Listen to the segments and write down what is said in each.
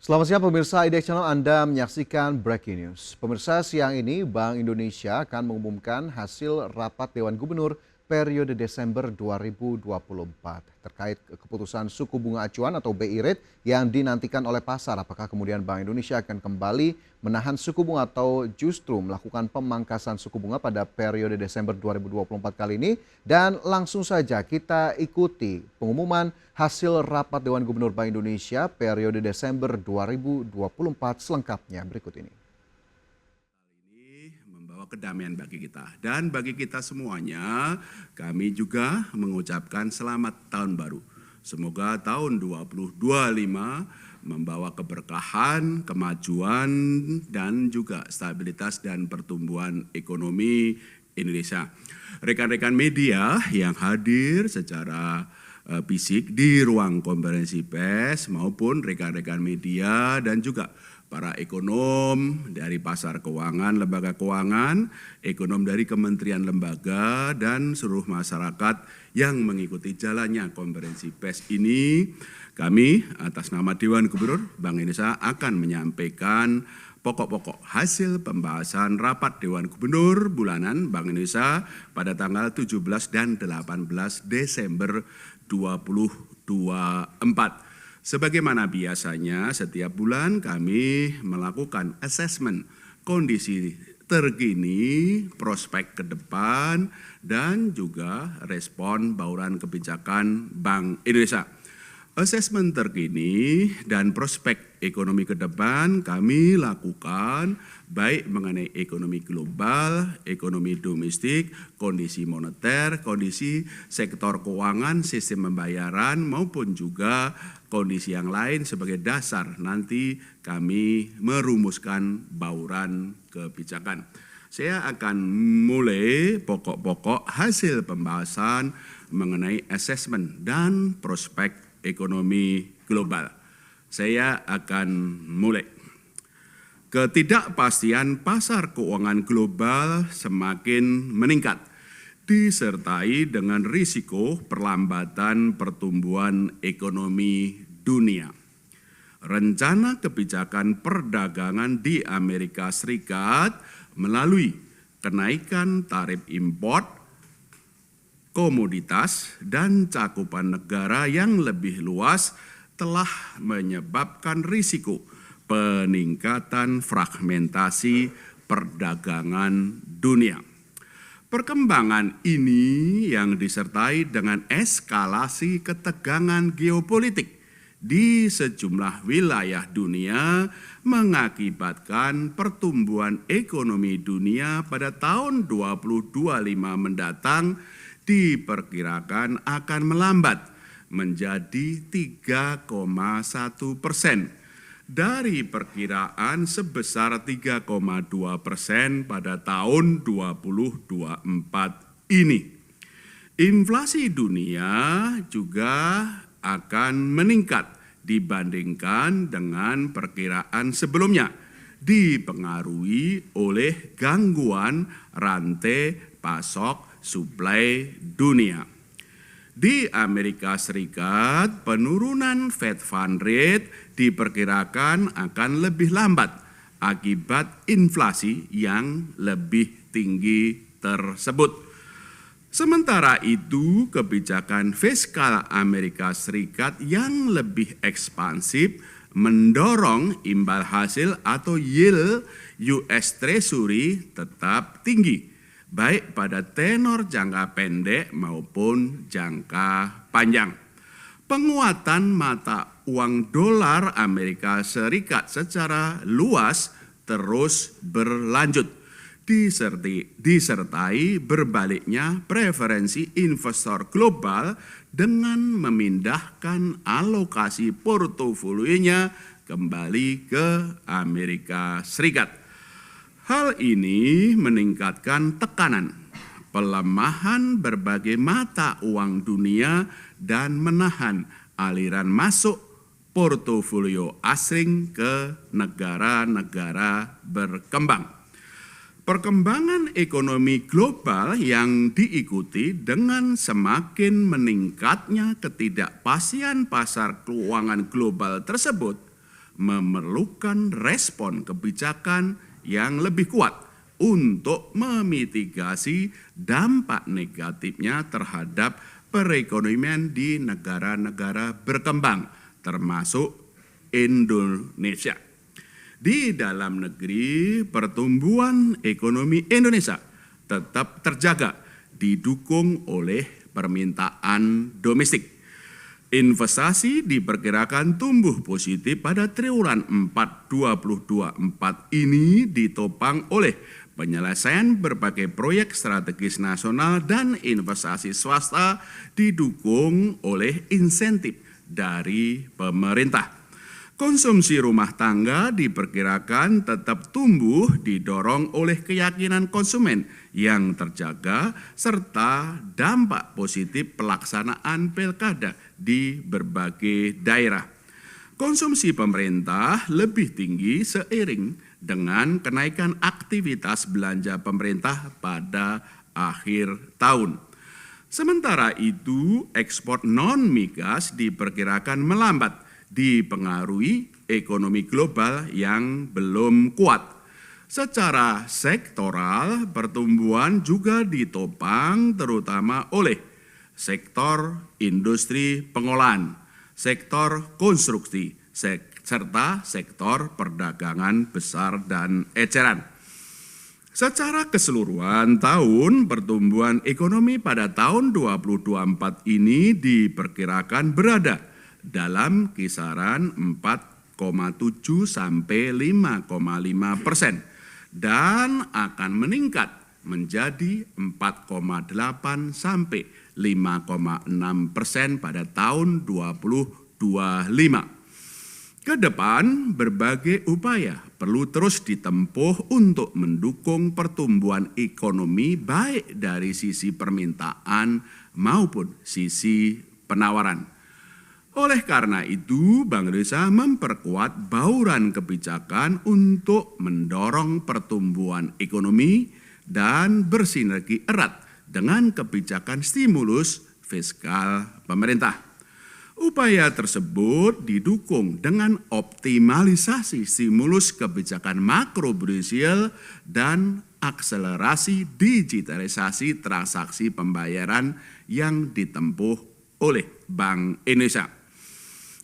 Selamat siang pemirsa IDX Channel, Anda menyaksikan Breaking News. Pemirsa, siang ini Bank Indonesia akan mengumumkan hasil rapat Dewan Gubernur periode Desember 2024 terkait keputusan suku bunga acuan atau BI rate yang dinantikan oleh pasar. Apakah kemudian Bank Indonesia akan kembali menahan suku bunga atau justru melakukan pemangkasan suku bunga pada periode Desember 2024 kali ini? Dan langsung saja kita ikuti pengumuman hasil rapat Dewan Gubernur Bank Indonesia periode Desember 2024 selengkapnya berikut ini. Membawa kedamaian bagi kita dan bagi kita semuanya, kami juga mengucapkan selamat tahun baru. Semoga tahun 2025 membawa keberkahan, kemajuan, dan juga stabilitas dan pertumbuhan ekonomi Indonesia. Rekan-rekan media yang hadir secara fisik di ruang konferensi pers maupun rekan-rekan media dan juga para ekonom dari pasar keuangan, lembaga keuangan, ekonom dari kementerian lembaga dan seluruh masyarakat yang mengikuti jalannya konferensi pers ini, kami atas nama Dewan Gubernur Bank Indonesia akan menyampaikan pokok-pokok hasil pembahasan rapat Dewan Gubernur bulanan Bank Indonesia pada tanggal 17 dan 18 Desember 2024. Sebagaimana biasanya setiap bulan kami melakukan asesmen kondisi terkini, prospek ke depan, dan juga respon bauran kebijakan Bank Indonesia. Asesmen terkini dan prospek ekonomi ke depan kami lakukan baik mengenai ekonomi global, ekonomi domestik, kondisi moneter, kondisi sektor keuangan, sistem pembayaran maupun juga kondisi yang lain sebagai dasar nanti kami merumuskan bauran kebijakan. Saya akan mulai pokok-pokok hasil pembahasan mengenai asesmen dan prospek ekonomi global. Saya akan mulai. Ketidakpastian pasar keuangan global semakin meningkat, disertai dengan risiko perlambatan pertumbuhan ekonomi dunia. Rencana kebijakan perdagangan di Amerika Serikat melalui kenaikan tarif impor komoditas dan cakupan negara yang lebih luas telah menyebabkan risiko peningkatan fragmentasi perdagangan dunia. Perkembangan ini yang disertai dengan eskalasi ketegangan geopolitik di sejumlah wilayah dunia mengakibatkan pertumbuhan ekonomi dunia pada tahun 2025 mendatang diperkirakan akan melambat menjadi 3,1% dari perkiraan sebesar 3,2% pada tahun 2024 ini. Inflasi dunia juga akan meningkat dibandingkan dengan perkiraan sebelumnya, dipengaruhi oleh gangguan rantai pasok suplai dunia. Di Amerika Serikat, penurunan Fed Fund Rate diperkirakan akan lebih lambat akibat inflasi yang lebih tinggi tersebut. Sementara itu, kebijakan fiskal Amerika Serikat yang lebih ekspansif mendorong imbal hasil atau yield US Treasury tetap tinggi, baik pada tenor jangka pendek maupun jangka panjang. Penguatan mata uang dolar Amerika Serikat secara luas terus berlanjut, disertai berbaliknya preferensi investor global dengan memindahkan alokasi portofolionya kembali ke Amerika Serikat. Hal ini meningkatkan tekanan pelemahan berbagai mata uang dunia dan menahan aliran masuk portofolio asing ke negara-negara berkembang. Perkembangan ekonomi global yang diikuti dengan semakin meningkatnya ketidakpastian pasar keuangan global tersebut memerlukan respon kebijakan yang lebih kuat untuk memitigasi dampak negatifnya terhadap perekonomian di negara-negara berkembang, termasuk Indonesia. Di dalam negeri, pertumbuhan ekonomi Indonesia tetap terjaga, didukung oleh permintaan domestik. Investasi diperkirakan tumbuh positif pada triwulan 4 2024 ini ditopang oleh penyelesaian berbagai proyek strategis nasional dan investasi swasta didukung oleh insentif dari pemerintah. Konsumsi rumah tangga diperkirakan tetap tumbuh didorong oleh keyakinan konsumen yang terjaga serta dampak positif pelaksanaan pilkada di berbagai daerah. Konsumsi pemerintah lebih tinggi seiring dengan kenaikan aktivitas belanja pemerintah pada akhir tahun. Sementara itu, ekspor non-migas diperkirakan melambat, dipengaruhi ekonomi global yang belum kuat. Secara sektoral, pertumbuhan juga ditopang terutama oleh sektor industri pengolahan, sektor konstruksi, serta sektor perdagangan besar dan eceran. Secara keseluruhan tahun, pertumbuhan ekonomi pada tahun 2024 ini diperkirakan berada dalam kisaran 4,7 sampai 5,5% dan akan meningkat menjadi 4,8 sampai 5,6% pada tahun 2025. Ke depan, berbagai upaya perlu terus ditempuh untuk mendukung pertumbuhan ekonomi baik dari sisi permintaan maupun sisi penawaran. Oleh karena itu, Bank Indonesia memperkuat bauran kebijakan untuk mendorong pertumbuhan ekonomi dan bersinergi erat dengan kebijakan stimulus fiskal pemerintah. Upaya tersebut didukung dengan optimalisasi stimulus kebijakan makroprudensial dan akselerasi digitalisasi transaksi pembayaran yang ditempuh oleh Bank Indonesia.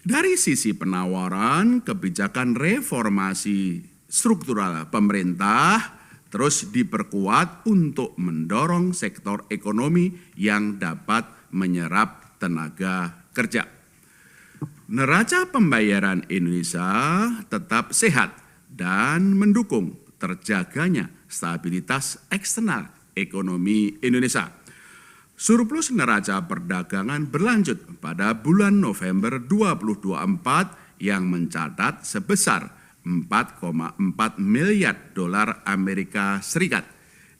Dari sisi penawaran, kebijakan reformasi struktural pemerintah terus diperkuat untuk mendorong sektor ekonomi yang dapat menyerap tenaga kerja. Neraca pembayaran Indonesia tetap sehat dan mendukung terjaganya stabilitas eksternal ekonomi Indonesia. Surplus neraca perdagangan berlanjut pada bulan November 2024 yang mencatat sebesar 4,4 miliar dolar Amerika Serikat,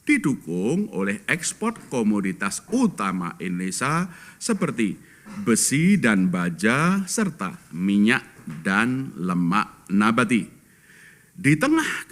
didukung oleh ekspor komoditas utama Indonesia seperti besi dan baja, serta minyak dan lemak nabati. Di tengah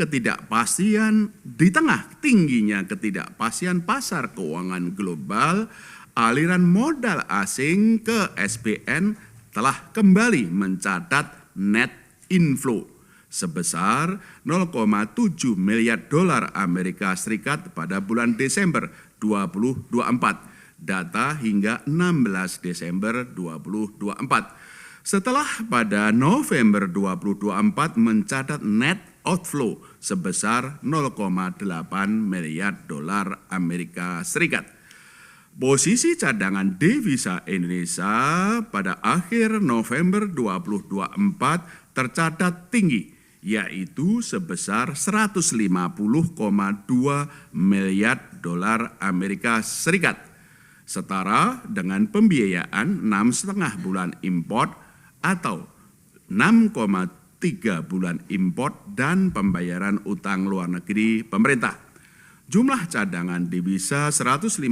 tingginya ketidakpastian pasar keuangan global, aliran modal asing ke SBN telah kembali mencatat net inflow sebesar 0,7 miliar dolar Amerika Serikat pada bulan Desember 2024. Data hingga 16 Desember 2024. Setelah pada November 2024 mencatat net outflow sebesar 0,8 miliar dolar Amerika Serikat. Posisi cadangan devisa Indonesia pada akhir November 2024 tercatat tinggi, yaitu sebesar 150,2 miliar dolar Amerika Serikat. Setara dengan pembiayaan 6,5 bulan import atau 6,3 bulan import dan pembayaran utang luar negeri pemerintah. Jumlah cadangan devisa 150,2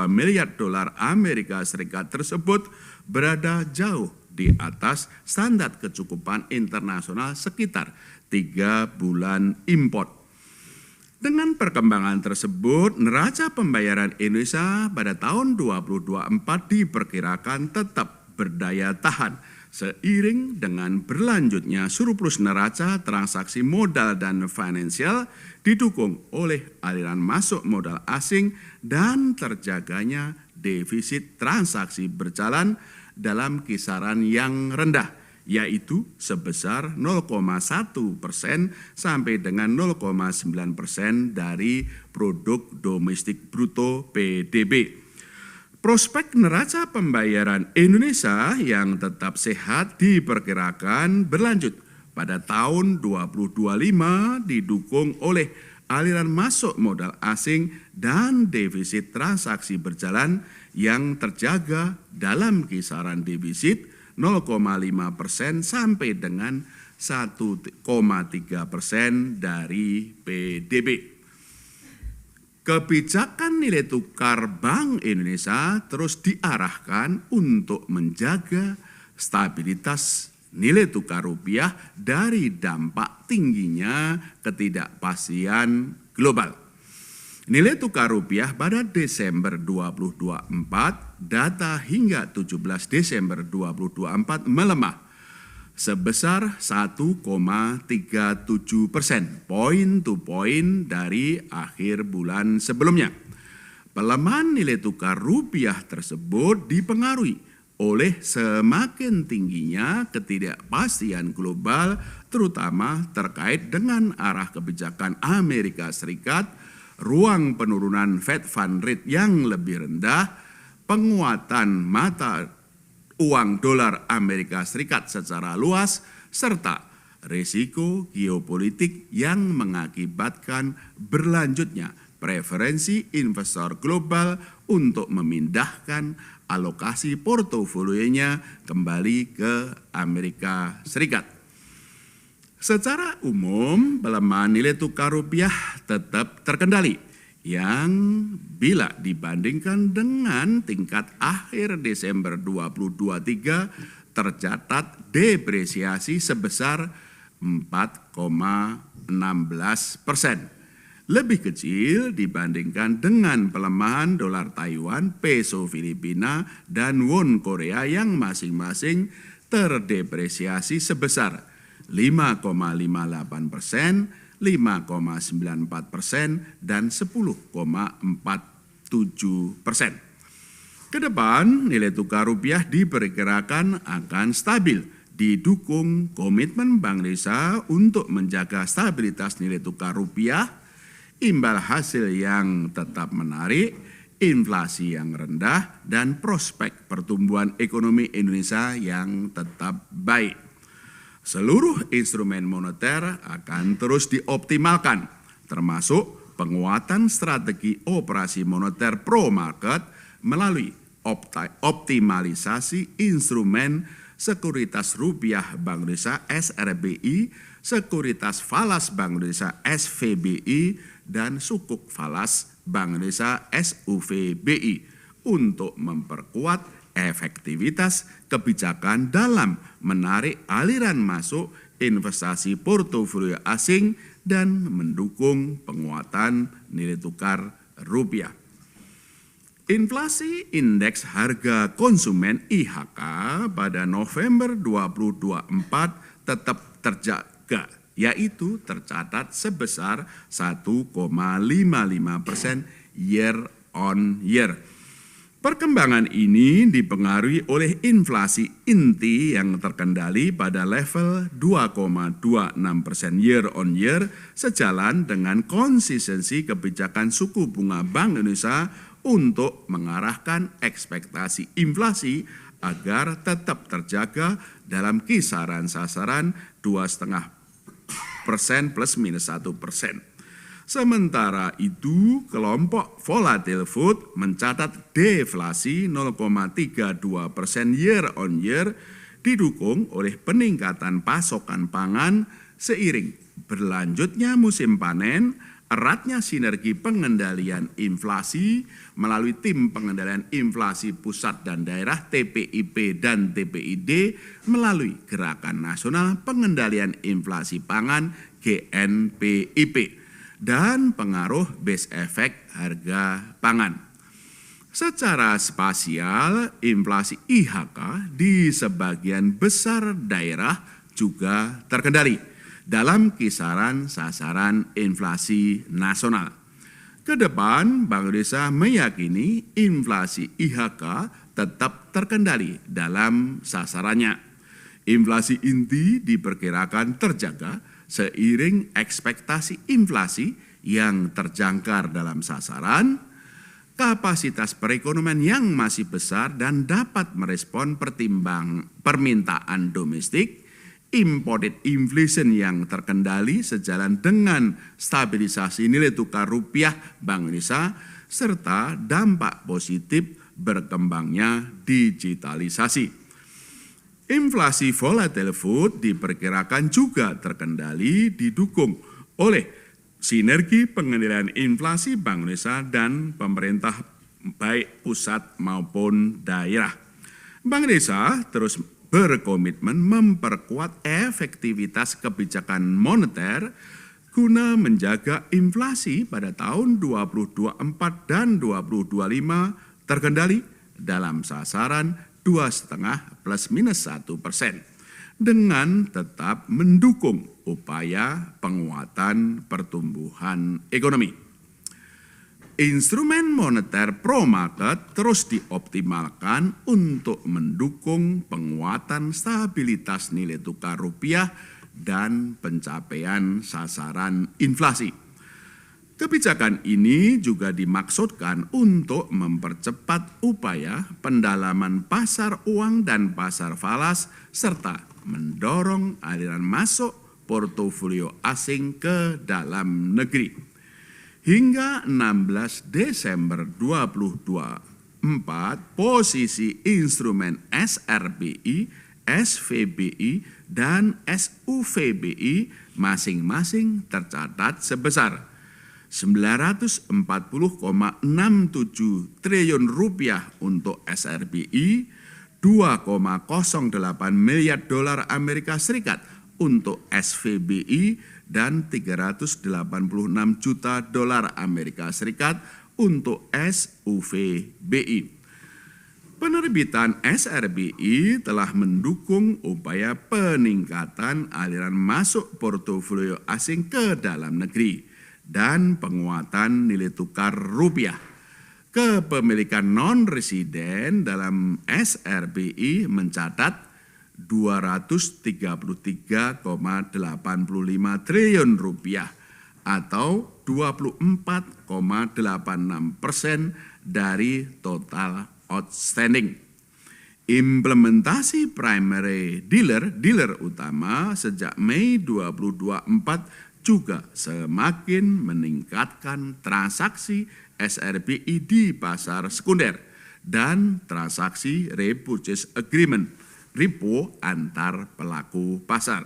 miliar dolar Amerika Serikat tersebut berada jauh di atas standar kecukupan internasional sekitar 3 bulan import. Dengan perkembangan tersebut, neraca pembayaran Indonesia pada tahun 2024 diperkirakan tetap berdaya tahan Seiring dengan berlanjutnya surplus neraca transaksi modal dan finansial didukung oleh aliran masuk modal asing dan terjaganya defisit transaksi berjalan dalam kisaran yang rendah, yaitu sebesar 0,1% sampai dengan 0,9% dari produk domestik bruto PDB. Prospek neraca pembayaran Indonesia yang tetap sehat diperkirakan berlanjut pada tahun 2025 didukung oleh aliran masuk modal asing dan defisit transaksi berjalan yang terjaga dalam kisaran defisit 0,5% sampai dengan 1,3% dari PDB. Kebijakan nilai tukar Bank Indonesia terus diarahkan untuk menjaga stabilitas nilai tukar rupiah dari dampak tingginya ketidakpastian global. Nilai tukar rupiah pada Desember 2024, data hingga 17 Desember 2024 melemah sebesar 1,37%, point to point dari akhir bulan sebelumnya. Pelemahan nilai tukar rupiah tersebut dipengaruhi oleh semakin tingginya ketidakpastian global, terutama terkait dengan arah kebijakan Amerika Serikat, ruang penurunan Fed Fund Rate yang lebih rendah, penguatan mata uang dolar Amerika Serikat secara luas, serta risiko geopolitik yang mengakibatkan berlanjutnya preferensi investor global untuk memindahkan alokasi portofolionya kembali ke Amerika Serikat. Secara umum, pelemahan nilai tukar rupiah tetap terkendali, yang bila dibandingkan dengan tingkat akhir Desember 2023 tercatat depresiasi sebesar 4,16%. Lebih kecil dibandingkan dengan pelemahan dolar Taiwan, peso Filipina, dan won Korea yang masing-masing terdepresiasi sebesar 5,58%, 5,94%, dan 10,47%. Kedepan, nilai tukar rupiah diperkirakan akan stabil, didukung komitmen Bank Indonesia untuk menjaga stabilitas nilai tukar rupiah, imbal hasil yang tetap menarik, inflasi yang rendah, dan prospek pertumbuhan ekonomi Indonesia yang tetap baik. Seluruh instrumen moneter akan terus dioptimalkan, termasuk penguatan strategi operasi moneter pro market melalui optimalisasi instrumen sekuritas rupiah Bank Indonesia SRBI, sekuritas falas Bank Indonesia SVBI, dan sukuk falas Bank Indonesia SUVBI untuk memperkuat efektivitas kebijakan dalam menarik aliran masuk investasi portofolio asing dan mendukung penguatan nilai tukar rupiah. Inflasi indeks harga konsumen IHK pada November 2024 tetap terjaga, yaitu tercatat sebesar 1,55% year on year. Perkembangan ini dipengaruhi oleh inflasi inti yang terkendali pada level 2,26% year on year, sejalan dengan konsistensi kebijakan suku bunga Bank Indonesia untuk mengarahkan ekspektasi inflasi agar tetap terjaga dalam kisaran sasaran 2,5% plus minus 1%. Sementara itu, kelompok volatile food mencatat deflasi 0,32% year on year, didukung oleh peningkatan pasokan pangan seiring berlanjutnya musim panen, eratnya sinergi pengendalian inflasi melalui tim pengendalian inflasi pusat dan daerah TPIP dan TPID melalui Gerakan Nasional Pengendalian Inflasi Pangan GNPIP dan pengaruh base effect harga pangan. Secara spasial, inflasi IHK di sebagian besar daerah juga terkendali dalam kisaran sasaran inflasi nasional. Kedepan, Bank Indonesia meyakini inflasi IHK tetap terkendali dalam sasarannya. Inflasi inti diperkirakan terjaga seiring ekspektasi inflasi yang terjangkar dalam sasaran, kapasitas perekonomian yang masih besar dan dapat merespon permintaan domestik, imported inflation yang terkendali sejalan dengan stabilisasi nilai tukar rupiah Bank Indonesia, serta dampak positif berkembangnya digitalisasi. Inflasi volatile food diperkirakan juga terkendali didukung oleh sinergi pengendalian inflasi Bank Indonesia dan pemerintah baik pusat maupun daerah. Bank Indonesia terus berkomitmen memperkuat efektivitas kebijakan moneter guna menjaga inflasi pada tahun 2024 dan 2025 terkendali dalam sasaran 2,5 plus minus 1% dengan tetap mendukung upaya penguatan pertumbuhan ekonomi. Instrumen moneter pro-market terus dioptimalkan untuk mendukung penguatan stabilitas nilai tukar rupiah dan pencapaian sasaran inflasi. Kebijakan ini juga dimaksudkan untuk mempercepat upaya pendalaman pasar uang dan pasar falas serta mendorong aliran masuk portofolio asing ke dalam negeri. Hingga 16 Desember 2024, posisi instrumen SRBI, SVBI, dan SUVBI masing-masing tercatat sebesar 940,67 triliun rupiah untuk SRBI, 2,08 miliar dolar Amerika Serikat untuk SVBI, dan 386 juta dolar Amerika Serikat untuk SUVBI. Penerbitan SRBI telah mendukung upaya peningkatan aliran masuk portofolio asing ke dalam negeri dan penguatan nilai tukar rupiah. Kepemilikan non-residen dalam SRBI mencatat 233,85 triliun rupiah atau 24,86% dari total outstanding. Implementasi primary dealer utama sejak Mei 2024 juga semakin meningkatkan transaksi SRBI di pasar sekunder dan transaksi repurchase agreement repo antar pelaku pasar,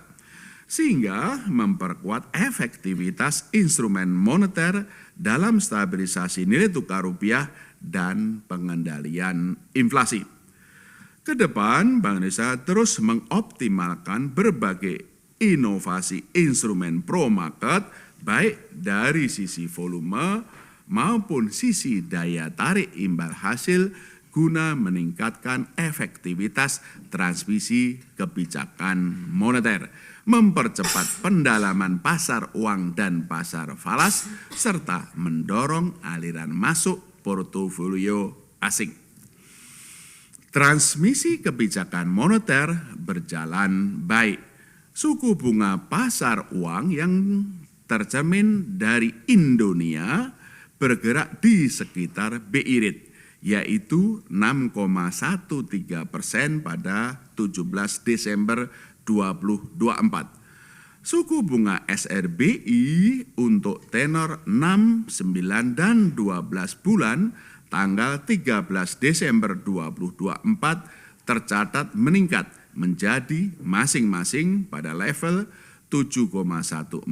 sehingga memperkuat efektivitas instrumen moneter dalam stabilisasi nilai tukar rupiah dan pengendalian inflasi. Kedepan, Bank Indonesia terus mengoptimalkan berbagai inovasi instrumen pro-market baik dari sisi volume maupun sisi daya tarik imbal hasil guna meningkatkan efektivitas transmisi kebijakan moneter, mempercepat pendalaman pasar uang dan pasar falas, serta mendorong aliran masuk portofolio asing. Transmisi kebijakan moneter berjalan baik. Suku bunga pasar uang yang tercermin dari Indonesia bergerak di sekitar BI rate, yaitu 6,13% pada 17 Desember 2024. Suku bunga SRBI untuk tenor 6, 9, dan 12 bulan tanggal 13 Desember 2024 tercatat meningkat menjadi masing-masing pada level 7,14%,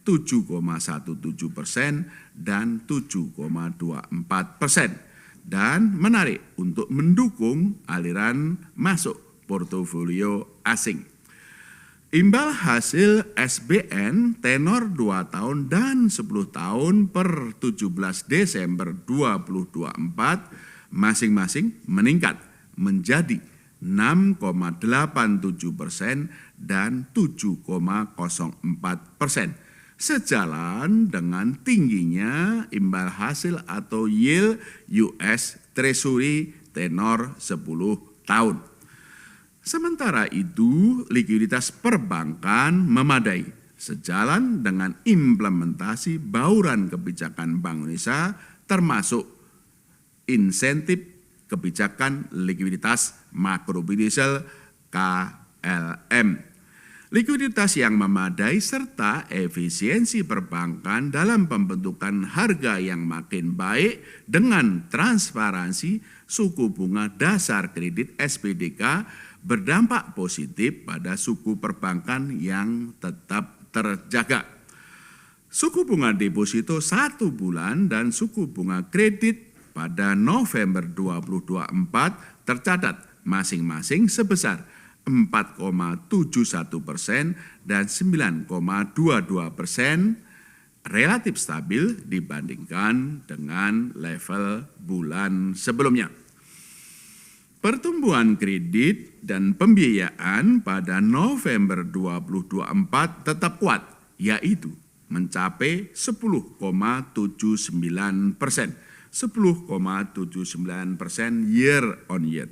7,17%, dan 7,24%, dan menarik untuk mendukung aliran masuk portofolio asing. Imbal hasil SBN tenor 2 tahun dan 10 tahun per 17 Desember 2024 masing-masing meningkat menjadi 6,87% dan 7,04%. Sejalan dengan tingginya imbal hasil atau yield US Treasury tenor 10 tahun. Sementara itu, likuiditas perbankan memadai, sejalan dengan implementasi bauran kebijakan Bank Indonesia termasuk insentif kebijakan likuiditas makroprudensial KLM. Likuiditas yang memadai serta efisiensi perbankan dalam pembentukan harga yang makin baik dengan transparansi suku bunga dasar kredit SPDK berdampak positif pada suku perbankan yang tetap terjaga. Suku bunga deposito 1 bulan dan suku bunga kredit pada November 2024 tercatat masing-masing sebesar 4,71% dan 9,22%, relatif stabil dibandingkan dengan level bulan sebelumnya. Pertumbuhan kredit dan pembiayaan pada November 2024 tetap kuat, yaitu mencapai 10,79%, 10,79% year on year.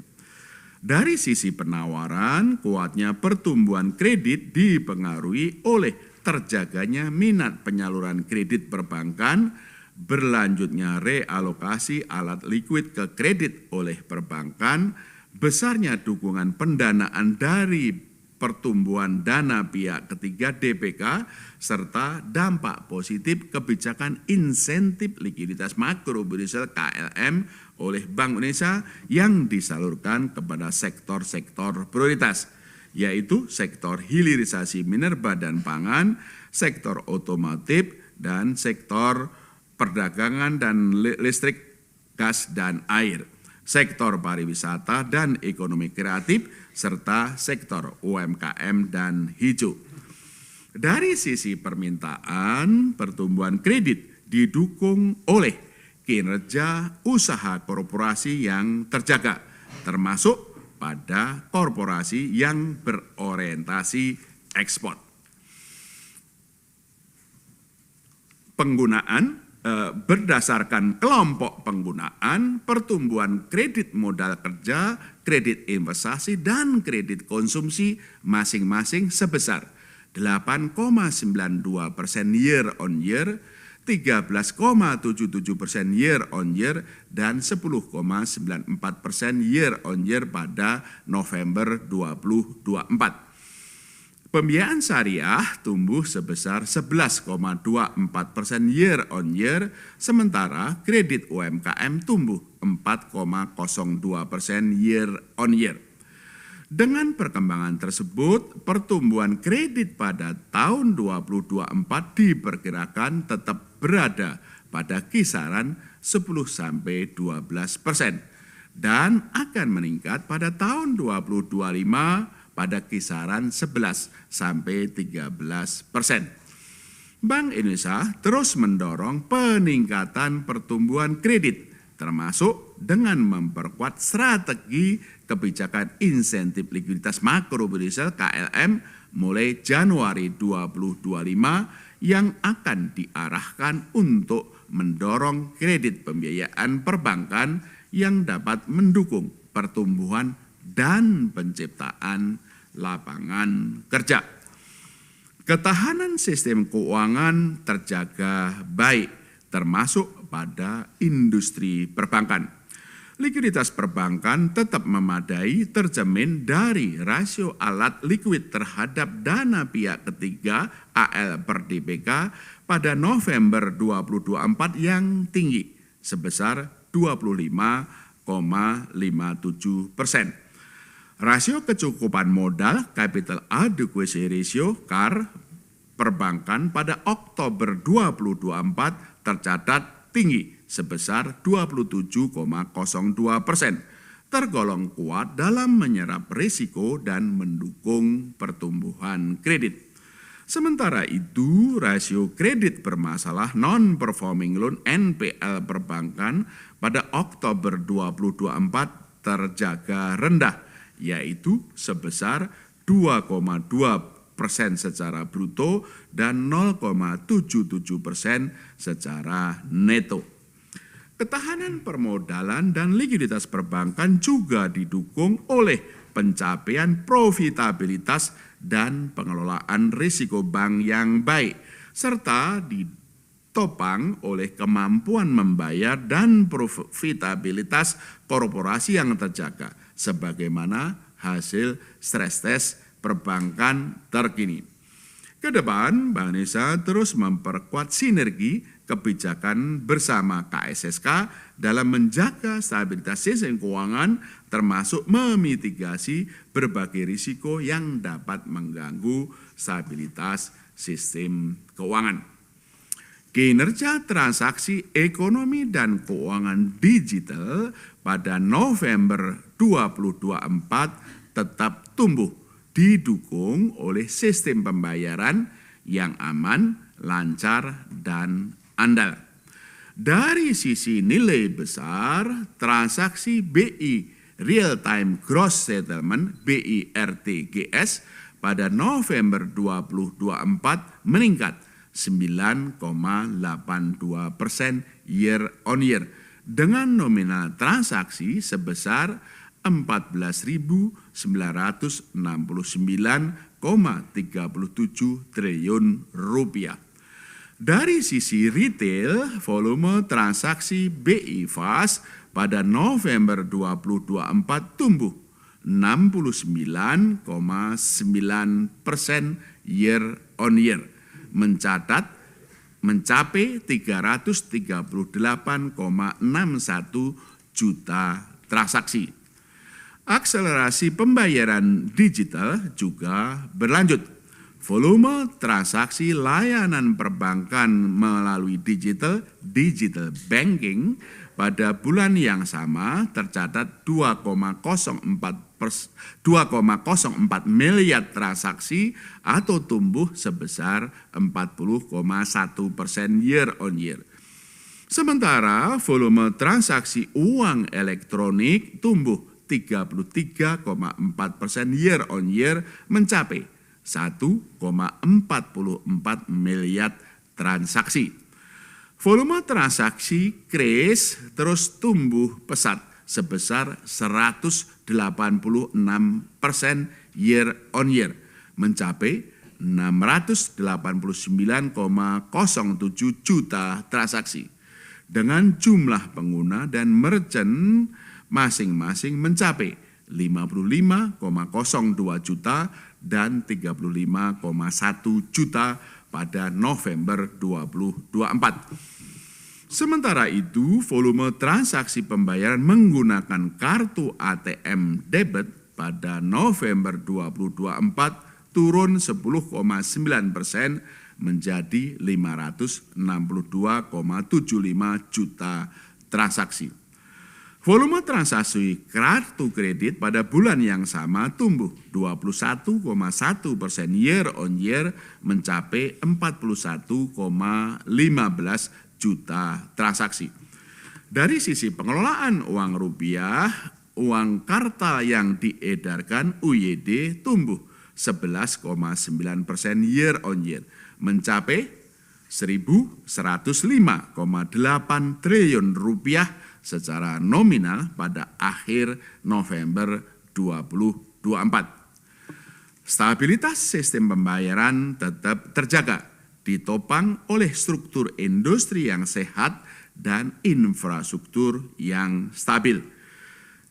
Dari sisi penawaran, kuatnya pertumbuhan kredit dipengaruhi oleh terjaganya minat penyaluran kredit perbankan, berlanjutnya realokasi alat likuid ke kredit oleh perbankan, besarnya dukungan pendanaan dari pertumbuhan dana pihak ketiga DPK, serta dampak positif kebijakan insentif likuiditas makroprudensial KLM oleh Bank Indonesia yang disalurkan kepada sektor-sektor prioritas, yaitu sektor hilirisasi minerba dan pangan, sektor otomotif, dan sektor perdagangan dan listrik, gas, dan air, sektor pariwisata dan ekonomi kreatif, serta sektor UMKM dan hijau. Dari sisi permintaan, pertumbuhan kredit didukung oleh kinerja usaha korporasi yang terjaga, termasuk pada korporasi yang berorientasi ekspor. Berdasarkan kelompok penggunaan, pertumbuhan kredit modal kerja, kredit investasi, dan kredit konsumsi masing-masing sebesar 8,92% year on year, 13,77% year on year, dan 10,94% year on year pada November 2024. Pembiayaan syariah tumbuh sebesar 11,24% year on year, sementara kredit UMKM tumbuh 4,02% year on year. Dengan perkembangan tersebut, pertumbuhan kredit pada tahun 2024 diperkirakan tetap berada pada kisaran 10-12% dan akan meningkat pada tahun 2025 pada kisaran 11-13%. Bank Indonesia terus mendorong peningkatan pertumbuhan kredit, termasuk dengan memperkuat strategi kebijakan insentif likuiditas makroprudensial KLM mulai Januari 2025 yang akan diarahkan untuk mendorong kredit pembiayaan perbankan yang dapat mendukung pertumbuhan dan penciptaan lapangan kerja. Ketahanan sistem keuangan terjaga baik, termasuk pada industri perbankan. Likuiditas perbankan tetap memadai, tercermin dari rasio alat likuid terhadap dana pihak ketiga AL per DPK pada November 2024 yang tinggi sebesar 25,57%. Rasio kecukupan modal capital adequacy ratio CAR perbankan pada Oktober 2024 tercatat tinggi sebesar 27,02%, tergolong kuat dalam menyerap risiko dan mendukung pertumbuhan kredit. Sementara itu, rasio kredit bermasalah non-performing loan NPL perbankan pada Oktober 2024 terjaga rendah, yaitu sebesar 2,2% secara bruto dan 0,77% secara neto. Ketahanan permodalan dan likuiditas perbankan juga didukung oleh pencapaian profitabilitas dan pengelolaan risiko bank yang baik, serta ditopang oleh kemampuan membayar dan profitabilitas korporasi yang terjaga, sebagaimana hasil stres tes perbankan terkini. Kedepan, Bank Indonesia terus memperkuat sinergi kebijakan bersama KSSK dalam menjaga stabilitas sistem keuangan, termasuk memitigasi berbagai risiko yang dapat mengganggu stabilitas sistem keuangan. Kinerja transaksi ekonomi dan keuangan digital pada November 2024 tetap tumbuh, didukung oleh sistem pembayaran yang aman, lancar, dan andal. Dari sisi nilai besar, transaksi BI Real Time Gross Settlement BIRTGS pada November 2024 meningkat 9,82% year on year dengan nominal transaksi sebesar 14.969,37 triliun rupiah. Dari sisi retail, volume transaksi BI Fast pada November 2024 tumbuh 69,9% year on year, mencapai 338,61 juta transaksi. Akselerasi pembayaran digital juga berlanjut. Volume transaksi layanan perbankan melalui digital banking pada bulan yang sama tercatat 2,04 miliar transaksi atau tumbuh sebesar 40,1% year on year. Sementara volume transaksi uang elektronik tumbuh 33,4% year on year mencapai 1,44 miliar transaksi. Volume transaksi KRIS terus tumbuh pesat sebesar 186% year on year, mencapai 689,07 juta transaksi. Dengan jumlah pengguna dan merchant masing-masing mencapai 55,02 juta dan 35,1 juta pada November 2024. Sementara itu, volume transaksi pembayaran menggunakan kartu ATM debit pada November 2024 turun 10,9% menjadi 562,75 juta transaksi. Volume transaksi kartu kredit pada bulan yang sama tumbuh 21,1% year on year mencapai 41,15 juta transaksi. Dari sisi pengelolaan uang rupiah, uang kartal yang diedarkan UYD tumbuh 11,9% year on year mencapai 1.105,8 triliun rupiah secara nominal pada akhir November 2024. Stabilitas sistem pembayaran tetap terjaga, ditopang oleh struktur industri yang sehat dan infrastruktur yang stabil.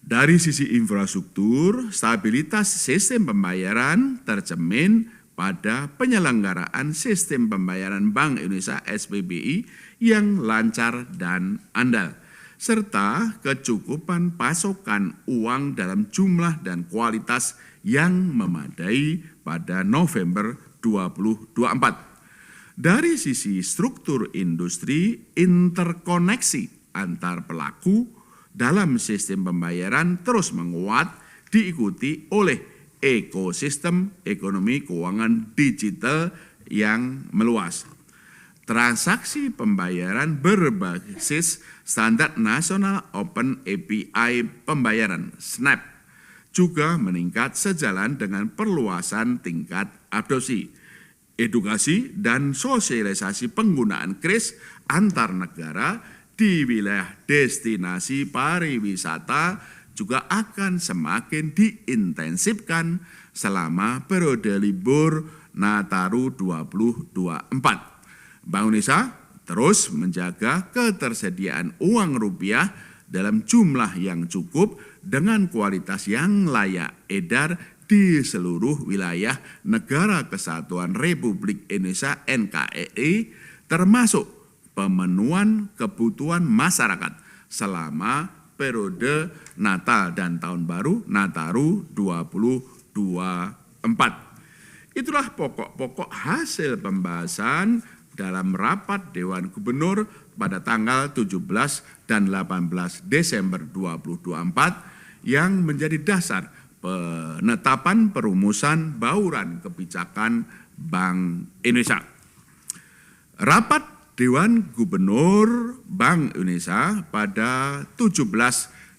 Dari sisi infrastruktur, stabilitas sistem pembayaran tercermin pada penyelenggaraan sistem pembayaran Bank Indonesia SPBI yang lancar dan andal, serta kecukupan pasokan uang dalam jumlah dan kualitas yang memadai pada November 2024. Dari sisi struktur industri, interkoneksi antar pelaku dalam sistem pembayaran terus menguat, diikuti oleh ekosistem ekonomi keuangan digital yang meluas. Transaksi pembayaran berbasis Standar Nasional Open API Pembayaran (SNAP) juga meningkat sejalan dengan perluasan tingkat adopsi. Edukasi dan sosialisasi penggunaan kris antar negara di wilayah destinasi pariwisata juga akan semakin diintensifkan selama periode libur Nataru 2024. Bank Indonesia terus menjaga ketersediaan uang rupiah dalam jumlah yang cukup dengan kualitas yang layak edar di seluruh wilayah Negara Kesatuan Republik Indonesia NKRI, termasuk pemenuhan kebutuhan masyarakat selama periode Natal dan Tahun Baru Nataru 2024. Itulah pokok-pokok hasil pembahasan dalam rapat Dewan Gubernur pada tanggal 17 dan 18 Desember 2024 yang menjadi dasar penetapan perumusan bauran kebijakan Bank Indonesia. Rapat Dewan Gubernur Bank Indonesia pada 17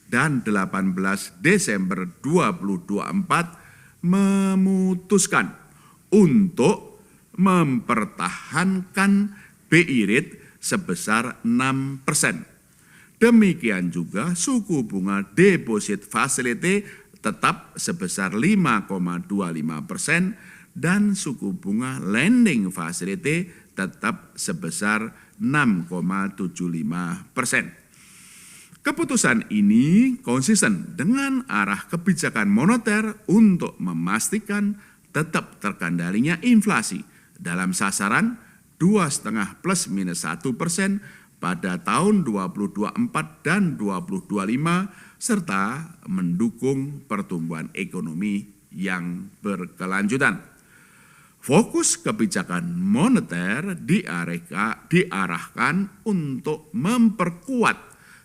dan 18 Desember 2024 memutuskan untuk mempertahankan BI rate sebesar 6%. Demikian juga suku bunga deposit facility tetap sebesar 5,25% dan suku bunga lending facility tetap sebesar 6,75%. Keputusan ini konsisten dengan arah kebijakan moneter untuk memastikan tetap terkendalinya inflasi dalam sasaran 2,5 plus minus 1% pada tahun 2024 dan 2025 serta mendukung pertumbuhan ekonomi yang berkelanjutan. Fokus kebijakan moneter diarahkan untuk memperkuat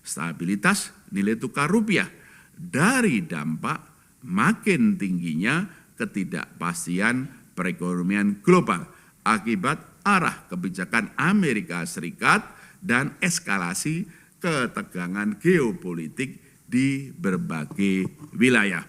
stabilitas nilai tukar rupiah dari dampak makin tingginya ketidakpastian perekonomian global akibat arah kebijakan Amerika Serikat dan eskalasi ketegangan geopolitik di berbagai wilayah.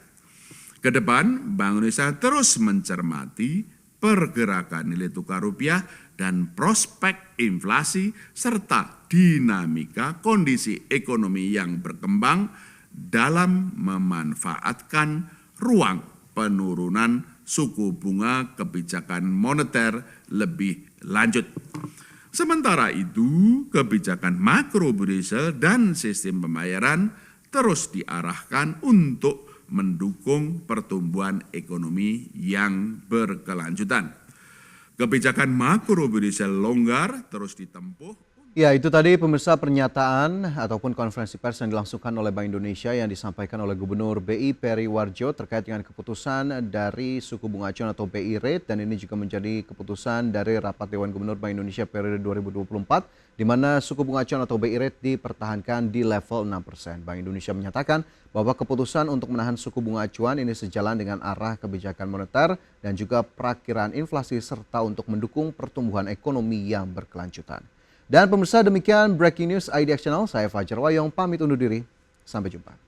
Kedepan, Bank Indonesia terus mencermati pergerakan nilai tukar rupiah dan prospek inflasi serta dinamika kondisi ekonomi yang berkembang dalam memanfaatkan ruang penurunan suku bunga kebijakan moneter lebih lanjut. Sementara itu, kebijakan makrobudensial dan sistem pembayaran terus diarahkan untuk mendukung pertumbuhan ekonomi yang berkelanjutan. Kebijakan makrobudensial longgar terus ditempuh. Ya, itu tadi pemirsa pernyataan ataupun konferensi pers yang dilangsungkan oleh Bank Indonesia yang disampaikan oleh Gubernur BI Peri Warjio terkait dengan keputusan dari suku bunga acuan atau BI rate, dan ini juga menjadi keputusan dari rapat Dewan Gubernur Bank Indonesia periode 2024 di mana suku bunga acuan atau BI rate dipertahankan di level 6%. Bank Indonesia menyatakan bahwa keputusan untuk menahan suku bunga acuan ini sejalan dengan arah kebijakan moneter dan juga perakiraan inflasi serta untuk mendukung pertumbuhan ekonomi yang berkelanjutan. Dan pemirsa, demikian Breaking News IDX Channel, saya Fajar Wayong pamit undur diri, sampai jumpa.